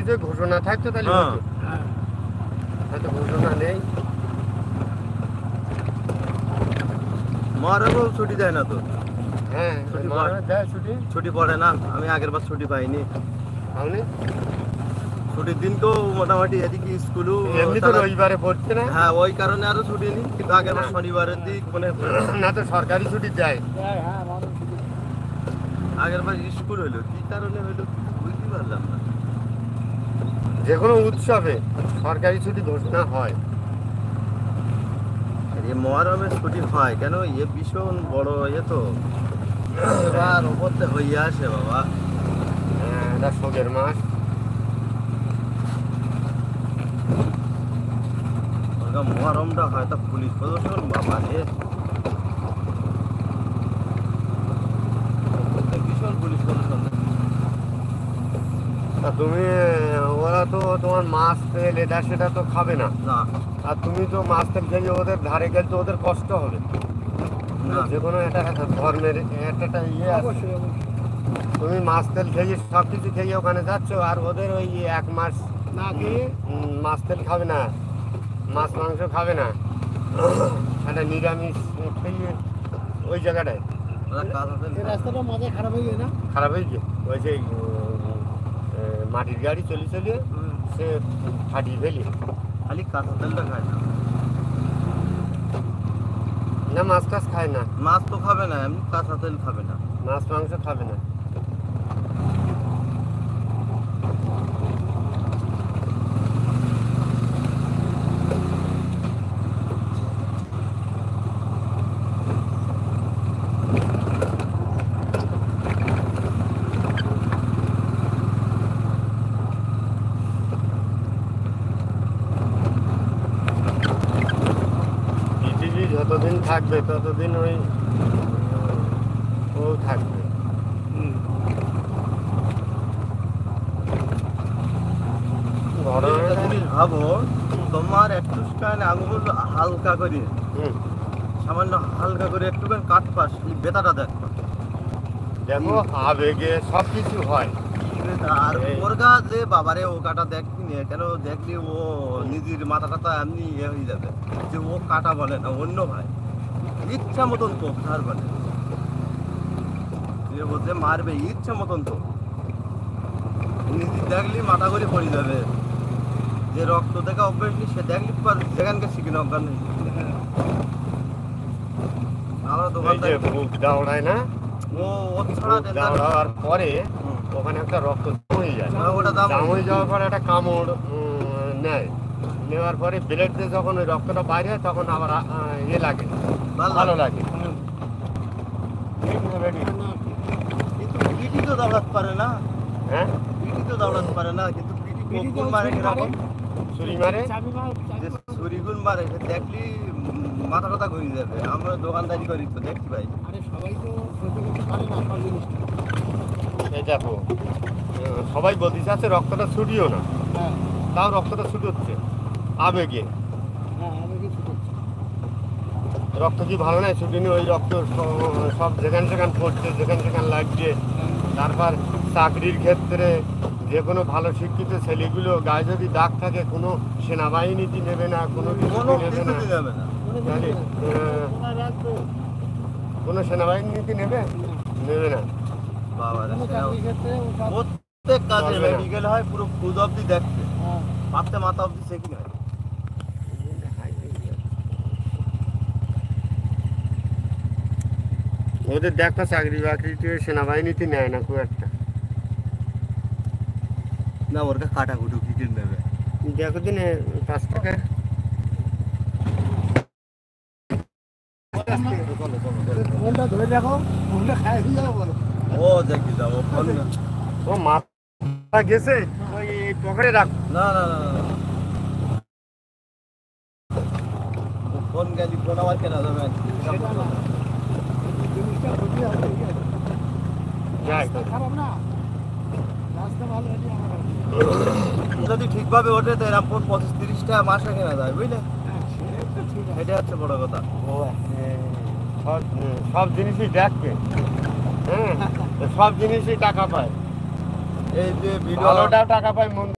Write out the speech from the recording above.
যদি ঘোষণা থাকতো তাহলে হতো। হয়তো ঘোষণা নেই। মহারমেও ছুটি দেয় না তো। হ্যাঁ ছুটি পড়ে না, আমি আগের বার ছুটি পাইনি। পাওনি? ছুটির দিনকেও মোটামুটি এদিকে স্কুলও এমনি তো রবিবারে পড়ছে না। হ্যাঁ, ওই কারণে আরো ছুটি নিই, কিন্তু আগের বার শনিবারের দিক মানে না তো সরকারি ছুটি দেয়। আগের বার স্কুল হইলো, কি কারণে হইলো বুঝতে পারলাম না। যে কোনো উৎসবে সরকারি ছুটি ঘোষণা হয়। এই মহরমের ছুটি হয় কেন? এ ভীষণ বড় তো এবার ওপরতে হইয়া আসে বাবা। এটা শোকের মাস। মহরমটা হয়তো পুলিশ প্রদর্শন বাবা রে, ভীষণ পুলিশ প্রদর্শন। তা তুমি ওরা তো তোমার মাছ তেল এটা সেটা তো খাবে না। আর তুমি তো মাছ তেল খেয়ে ওদের ধারে গেলে তো ওদের কষ্ট হবে। যে কোনো একটা ধর্মের একটা ইয়ে আছে। তুমি মাছ তেল খেয়ে সব কিছু খেয়ে ওখানে যাচ্ছ, আর ওদের ওই 1 মাস না খেয়ে মাছ তেল খাবে না, মাছ মাংস খাবে না, একটা নিরামিষ খেয়ে ওই জায়গাটায় রাস্তাটা মজা খারাপ হয়ে যায় না? খারাপ হয়ে গিয়ে ওই যে মাটির গাড়ি চলে সে ফাটিয়ে ফেলি। খালি কাঁচা তেলটা খায় না, না মাছ টাছ খায় না। মাছ তো খাবে না, এমনি কাঁচা তেল খাবে না, মাছ মাংস খাবে না। যতদিন থাকবে ততদিন ওই ও থাকবে। ভাবো তোমার একটুখানি আঙুল হালকা করে, সামান্য হালকা করে একটুখানি কাটপাস এই বেতাটা দেখো, দেখো আবেগে সব কিছু হয়। আর ওর গা যে বাবারে ও কাটা দেখবি না কেন, দেখলি ও নিজের মাথাটা এমনি ইয়ে হয়ে যাবে যে ও কাটা বলে না, অন্য ভাই ইচ্ছা মতন তো ধার বলে, যে বলতে মারবে ইচ্ছা মতন তো, নিজে দেখলি মাথা করে পড়ে যাবে। যে রক্ত দেখা অভ্যেস নেই সে দেখলি সেখানকার শিখে অজ্ঞান নেই। আমরা দোকানদার দাওড়ায় না, ও ছাড়া দাওড়ার পরে ওখানে একটা রক্ত হয়ে যায়, জাম হয়ে যাওয়ার পরে একটা কামড় নেয়, নেওয়ার পরে ব্লেড দিয়ে যখন ওই রক্তটা বাইরে হয় তখন আবার ইয়ে লাগে, ভালো লাগে। কিন্তু পিটি তো দাওড়াতে পারে না। হ্যাঁ, পিটি তো দাওড়াতে পারে না, কিন্তু পিটি কোন মারে কিরকম ছুরি মারে, ছুরিগুন মারে দেখলি মাথা টাথা ঘুরে যাবে। আমরা দোকানদারি করি তো দেখছি ভাই। আরে সবাই তো সহ্য করতে পারে না সব জিনিসটা। এই দেখো সবাই বলতে চাচ্ছে রক্তটা ছুটিও না, তাও রক্তটা ছুটি হচ্ছে আবেগে। রক্ত কি ভালো নয়? ছুটিনি ওই রক্ত সব যেখানে সেখানে পড়ছে, যেখানে সেখানে লাগছে। তারপর চাকরির ক্ষেত্রে যে কোনো ভালো শিক্ষিত ছেলেগুলো গায়ে যদি দাগ থাকে কোনো সেনাবাহিনীতে নেবে না, কোনো কিছু নেবে না, কোনো সেনাবাহিনীতে নেবে না। প্রত্যেক কাজে মেডিকেল হয় পুরো খুদ অব্দি দেখতে, পাতে মাথা অব্দি চেকিং হয়। ওদের দেখা চাকরি বাকরিতে সেনাবাহিনীতে নেয় না খুব একটা। না ওর কাটা কুটু কি কিনে নেবে, দেখো দিনে 5 টাকা। ফোনটা ধরে দেখো, ফোনটা খাই দিয়ে যাবো বলো। ও দেখি যাবো ফোন না, ও মাথা গেছে ওই পকেটে রাখ। না না না ফোন গেলি ফোন আবার কেনা যাবে জিনিসটা ক্ষতি হবে, ঠিক আছে? যাই খারাপ না, রাস্তা ভালো হলে আমার যদি ঠিকভাবে ওঠে তো এরকম 25-30টা মাসে কেনা যায়, বুঝলে? এটা হচ্ছে বড় কথা। সব জিনিসই দেখবে, হ্যাঁ সব জিনিসই টাকা পায়। এই যে ভালোটাও টাকা পায়, মন্দ